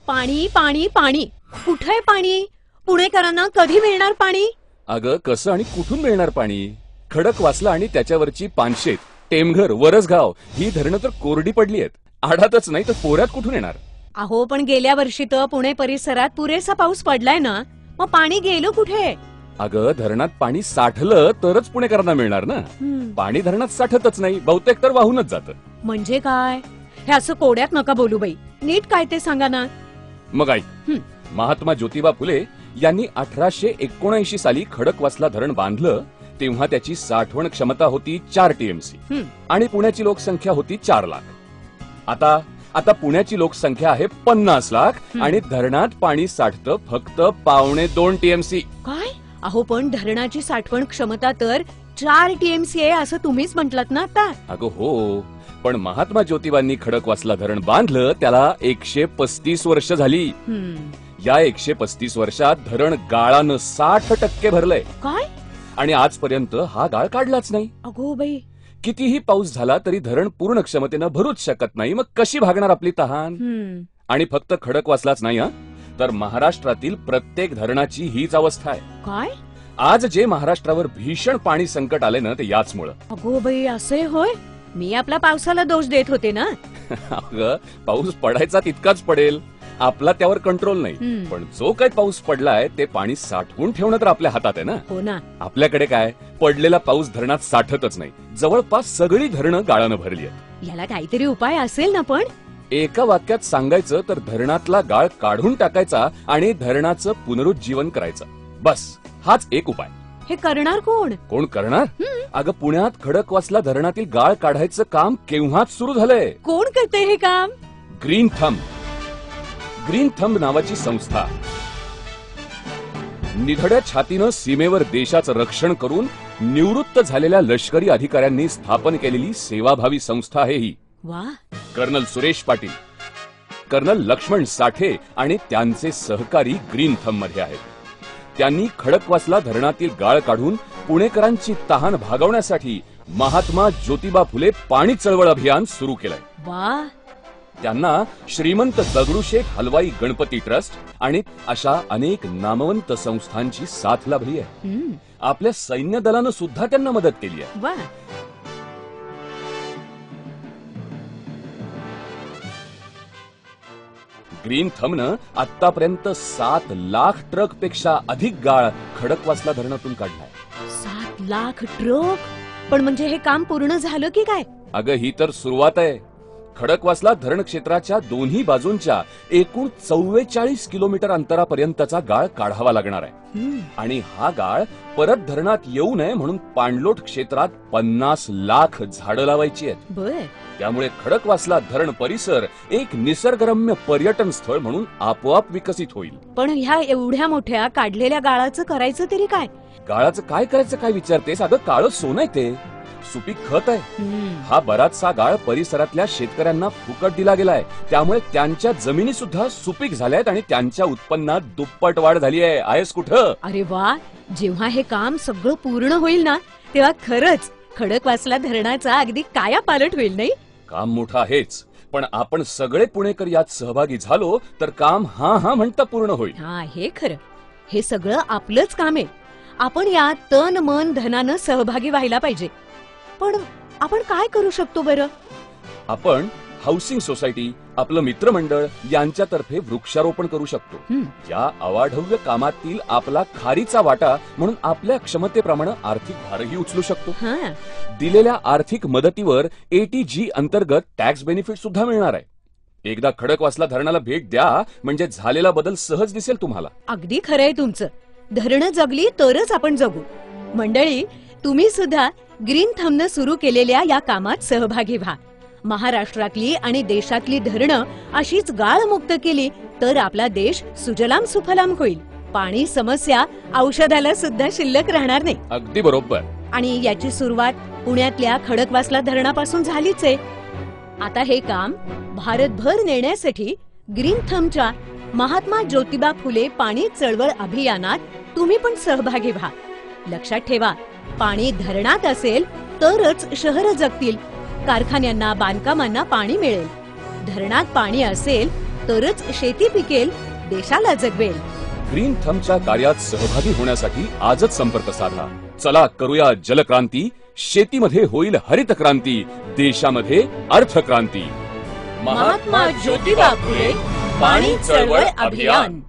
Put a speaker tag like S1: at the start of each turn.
S1: पाणी पाणी पाणी, कुठे पाणी? पुणेकरांना कधी मिळणार पाणी?
S2: अगं कसं आणि कुठून मिळणार पाणी? खडकवासला आणि त्याच्यावरची पानशेत, टेमघर, वरसगाव ही धरणं तर कोरडी पडली आहेत. आडातच नाही तर पोऱ्यात कुठून येणार?
S1: अहो पण गेल्या वर्षी तर पुणे परिसरात पुरेसा पाऊस पडलाय ना, मग पाणी गेलं कुठे?
S2: अगं धरणात पाणी साठलं तरच पुणेकरांना मिळणार ना. पाणी धरणात साठतच नाही, बहुतेक तर वाहूनच जातं.
S1: म्हणजे काय? हे असं कोड्यात नका बोलू बाई, नीट काय ते सांगा ना.
S2: मग ऐक, महात्मा ज्योतिबा फुले यांनी 1879 साली खडकवासला धरण बांधलं. तेव्हा त्याची साठवण क्षमता होती 4 TMC आणि पुण्याची लोकसंख्या होती 4 लाख. आता पुण्याची लोकसंख्या आहे 50 लाख आणि धरणात पाणी साठतं फक्त 2.25 TMC.
S1: काय? अहो पण धरणाची साठवण क्षमता तर 4 TMC आहे असं तुम्हीच म्हटलात ना आता.
S2: अगं हो, पण महात्मा ज्योतिबांनी खडकवासला धरण बांधलं त्याला 135 वर्ष झाली. या 135 वर्षात धरण गाळानं 60% भरलंय.
S1: काय?
S2: आणि आजपर्यंत हा गाळ काढलाच नाही.
S1: अगो बाई,
S2: कितीही पाऊस झाला तरी धरण पूर्ण क्षमतेनं भरूच शकत नाही. मग कशी भागणार आपली तहान? आणि फक्त खडकवासलाच नाही हा, तर महाराष्ट्रातील प्रत्येक धरणाची हीच अवस्था आहे.
S1: काय?
S2: आज जे महाराष्ट्रावर भीषण पाणी संकट आले ना ते याचमुळं.
S1: अगो बाई असे होय? मी आपल्या पावसाला दोष देत होते ना.
S2: अगं पाऊस पडायचा तितकाच पडेल, आपला त्यावर कंट्रोल नाही. पण जो काही पाऊस पडलाय ते पाणी साठवून ठेवणं तर आपल्या हातात आहे ना.
S1: हो ना.
S2: आपल्याकडे काय, पडलेला पाऊस धरणात साठतच नाही. जवळपास सगळी धरणं गाळानं भरली आहेत.
S1: याला काहीतरी उपाय असेल ना. पण
S2: एका वाक्यात सांगायचं तर धरणातला गाळ काढून टाकायचा आणि धरणाचं पुनरुज्जीवन करायचं. बस हाच एक उपाय.
S1: हे करणार कोण?
S2: कोण करणार? अगं पुण्यात खडकवासला धरणातील गाळ काढायचं काम केव्हाच सुरू झालंय.
S1: कोण करते हे काम?
S2: ग्रीन थंब नावाची संस्था निधड्या छातीनं सीमेवर देशाचं रक्षण करून निवृत्त झालेल्या लष्करी अधिकाऱ्यांनी स्थापन केलेली सेवाभावी संस्था आहे ही.
S1: वा.
S2: कर्नल सुरेश पाटील, कर्नल लक्ष्मण साठे आणि त्यांचे सहकारी ग्रीन थंब मध्ये आहेत. त्यांनी खडकवासला धरणातील गाळ काढून पुणेकरांची तहान भागवण्यासाठी महात्मा ज्योतिबा फुले पाणी चळवळ अभियान सुरू केलंय.
S1: वा.
S2: त्यांना श्रीमंत दगडूशेठ हलवाई गणपती ट्रस्ट आणि अशा अनेक नामवंत संस्थांची साथ लाभली आहे. आपल्या सैन्य दलानं सुद्धा त्यांना मदत केली आहे.
S1: वा.
S2: ग्रीन थंबनं आतापर्यंत 7 लाख ट्रक पेक्षा अधिक गाळ खडकवासला धरणातून काढलाय.
S1: 7 लाख ट्रक? पण म्हणजे हे काम पूर्ण झालं की काय?
S2: अगं ही तर सुरुवात आहे. खडकवासला धरण क्षेत्राच्या दोन्ही बाजूंच्या एकूण 44 किलोमीटर अंतरापर्यंतचा गाळ काढावा लागणार आहे. आणि हा गाळ परत धरणात येऊ नये म्हणून पाणलोट क्षेत्रात 50 लाख झाडं लावायची आहेत.
S1: बर.
S2: त्यामुळे खडकवासला धरण परिसर एक निसर्गरम्य पर्यटन स्थळ म्हणून आपोआप विकसित होईल.
S1: पण ह्या एवढ्या मोठ्या काढलेल्या गाळाचं करायचं तरी काय?
S2: गाळाचं काय करायचं काय विचारतेस? अगं काळं सोनं आहे ते, सुपीक खत आहे. हा बराचसा गाळ परिसरातल्या शेतकऱ्यांना फुकट दिला गेलाय. त्यामुळे त्यांच्या जमिनी सुद्धा सुपीक झाल्यात आणि त्यांच्या उत्पन्नात दुप्पट वाढ झाली आहे. आहेस कुठं?
S1: अरे वा. जेव्हा हे काम सगळं पूर्ण होईल ना तेव्हा खरंच खडकवासला धरणाचा अगदी कायापालट होईल नाही?
S2: काम मोठं आहेच, पण आपण सगळे पुणेकर यात सहभागी झालो तर काम हा म्हणता पूर्ण होईल.
S1: हा, हे खरं. हे सगळं आपलंच काम आहे. आपण यात तन मन धनानं सहभागी व्हायला पाहिजे. पण आपण काय करू शकतो बरं?
S2: आपण हाऊसिंग सोसायटी, आपलं मित्रमंडळ यांच्यातर्फे वृक्षारोपण करू शकतो. या अवाढव्य कामातील आपला खारीचा वाटा म्हणून आपल्या क्षमतेप्रमाणे आर्थिक भारही उचलू शकतो. दिलेल्या आर्थिक मदतीवर ATG अंतर्गत टॅक्स बेनिफिट सुद्धा मिळणार आहे. एकदा खडकवासला धरणाला भेट द्या म्हणजे झालेला बदल सहज दिसेल तुम्हाला.
S1: अगदी खरंय तुमचं. धरणं जगली तरच आपण जगू. मंडळी, तुम्ही सुद्धा ग्रीन थंबनं सुरू केलेल्या या कामात सहभागी व्हा. महाराष्ट्रातली आणि देशातली धरणं अशीच गाळमुक्त केली तर आपला देश सुजलाम सुफलाम होईल. पाणी समस्या औषधाला सुद्धा शिल्लक राहणार नाही.
S2: अगदी बरोबर.
S1: आणि याची सुरुवात पुण्यातल्या खडकवासला धरणापासून झालीच आहे. आता हे काम भारतभर नेण्यासाठी ग्रीन थंबच्या महात्मा ज्योतिबा फुले पाणी चळवळ अभियानात तुम्ही पण सहभागी व्हा. लक्षात ठेवा, पाणी धरणात असेल तरच शहरं जगतील. कारखान्यांना, बांधकामांना पाणी मिळेल. धरणात पाणी असेल तरच शेती पिकेल, देशाला जगवेल.
S2: ग्रीन थंबच्या कार्यात सहभागी होण्यासाठी आजच संपर्क साधा. चला करूया जलक्रांती, शेतीमध्ये होईल हरित क्रांती, देशामध्ये अर्थक्रांती.
S1: महात्मा ज्योतिबा फुले पाणी चळवळ अभियान.